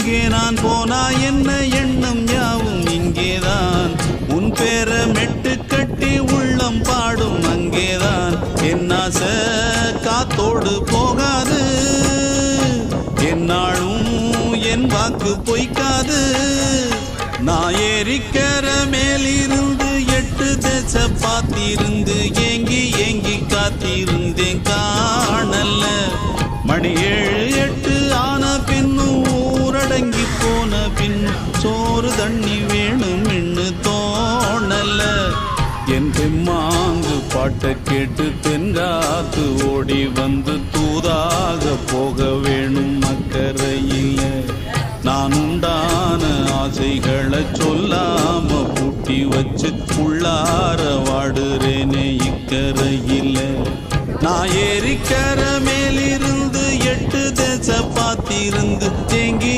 எங்கே நான் போனா என்ன எண்ணம் யாவும் இங்கேதான் உன் பேர மெட்டு கட்டி உள்ளம் பாடும் அங்கேதான் என் ஆசை காத்தோடு போகாது என்னாலும் என் வாக்கு பொய்க்காது நான் ஏறிக்கிற மேலிருந்து 8 தேச பார்த்திருந்து ஏங்கி ஏங்கி காத்திருந்தேன் காணல்ல மணி 7 8 ஆன பின்னும் ஊரடங்கி போன பின் சோறு தண்ணி வேணும் என்று தோணல்ல என் பெம்மாங்கு பாட்டை கேட்டு தென்காத்து ஓடி வந்து தூதாக போக வேணும் அக்கறையில் நான் உண்டான ஆசைகளை சொல்லாம பூட்டி வச்சு உள்ளார வாடுறேனே இக்கரையில் நான் ஏறிக்கர மேலிருந்து 8 தேச பார்த்திருந்து ஏங்கி